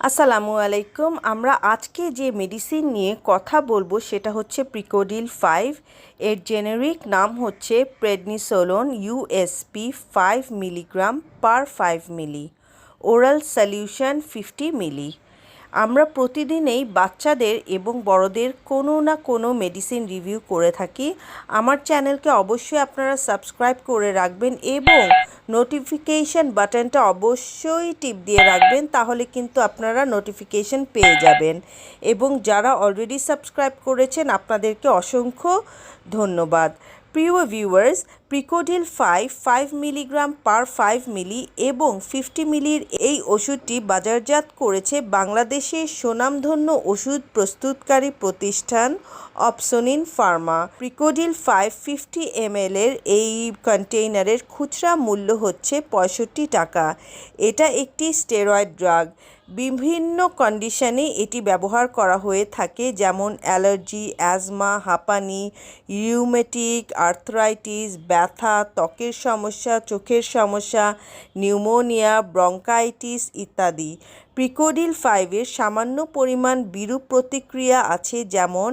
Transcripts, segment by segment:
আসসালামু আলাইকুম। আমরা আজকে যে মেডিসিন নিয়ে কথা বলবো সেটা হচ্ছে প্রিকোডিল 5। এর জেনেরিক নাম হচ্ছে প্রেডনিসোলোন ইউএসপি 5 মিলিগ্রাম পার 5 মিলি, ওরাল সলিউশন 50 মিলি। আমরা প্রতিদিনই বাচ্চাদের এবং বড়দের কোনো না কোনো মেডিসিন রিভিউ করে থাকি। আমার চ্যানেলকে অবশ্যই আপনারা সাবস্ক্রাইব করে রাখবেন এবং নোটিফিকেশন বাটনটা অবশ্যই টিপ দিয়ে রাখবেন, তাহলে কিন্তু আপনারা নোটিফিকেশন পেয়ে যাবেন। এবং যারা অলরেডি সাবস্ক্রাইব করেছেন আপনাদেরকে অসংখ্য ধন্যবাদ। প্রিয় ভিউয়ার্স, প্রিকোডিল 5 মিলিগ্রাম পার 5 মিলি এবং 50 মিলির এই ওষুধটি বাজারজাত করেছে বাংলাদেশের সুনামধন্য ওষুধ প্রস্তুতকারী প্রতিষ্ঠান অপসোনিন ফার্মা। প্রিকোডিল 50 ml এর এই কন্টেইনারের খুচরা মূল্য হচ্ছে 65 টাকা। এটা একটি স্টেরয়েড ড্রাগ। বিভিন্ন কন্ডিশনে এটি ব্যবহার করা হয়ে থাকে, যেমন অ্যালার্জি, অ্যাজমা, হাঁপানি, রিউমেটিক আর্থ্রাইটিস, ব্যথা, ত্বকের সমস্যা, চোখের সমস্যা, নিউমোনিয়া, ব্রঙ্কাইটিস ইত্যাদি। প্রিকোডিল 5-এর সামান্য পরিমাণ বিরূপ প্রতিক্রিয়া আছে, যেমন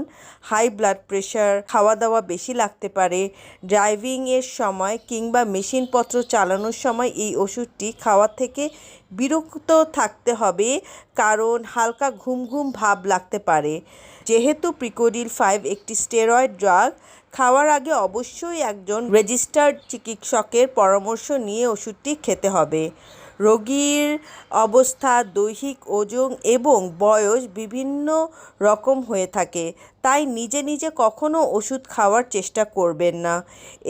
হাই ব্লাড প্রেশার, খাওয়া দাওয়া বেশি লাগতে পারে। ড্রাইভিংয়ের সময় কিংবা মেশিনপত্র চালানোর সময় এই ওষুধটি খাওয়া থেকে বিরত থাকতে হবে, কারণ হালকা ঘুম ঘুম ভাব লাগতে পারে। যেহেতু প্রিকোডিল 5 একটি স্টেরয়েড ড্রাগ, খাওয়ার আগে অবশ্যই একজন রেজিস্টার্ড চিকিৎসকের পরামর্শ নিয়ে ওষুধটি খেতে হবে। রোগীর অবস্থা, দৈহিক ওজন এবং বয়স বিভিন্ন রকম হয়ে থাকে, তাই নিজে নিজে কখনো ওষুধ খাওয়ার চেষ্টা করবেন না।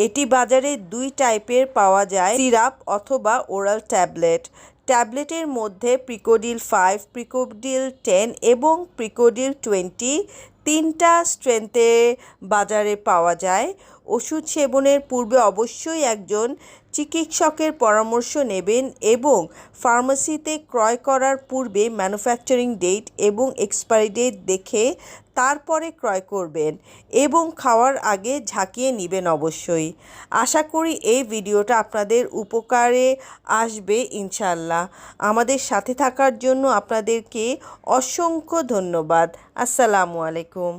এটি বাজারে 2 টাইপের পাওয়া যায়, সিরাপ অথবা ওরাল ট্যাবলেট। ট্যাবলেটের মধ্যে প্রিকোডিল 5, প্রিকোডিল 10 এবং প্রিকোডিল 20 তিনটা স্ট্রেংথে বাজারে পাওয়া যায়। ওষুধ সেবনের পূর্বে অবশ্যই একজন চিকিৎসকের পরামর্শ নেবেন এবং ফার্মেসিতে ক্রয় করার পূর্বে ম্যানুফ্যাকচারিং ডেট এবং এক্সপায়ারি ডেট দেখে তারপরে ক্রয় করবেন এবং খাওয়ার আগে ঝাঁকিয়ে নেবেন অবশ্যই। আশা করি এই ভিডিওটা আপনাদের উপকারে আসবে ইনশাআল্লাহ। আমাদের সাথে থাকার জন্য আপনাদেরকে অসংখ্য ধন্যবাদ। আসসালামু আলাইকুম।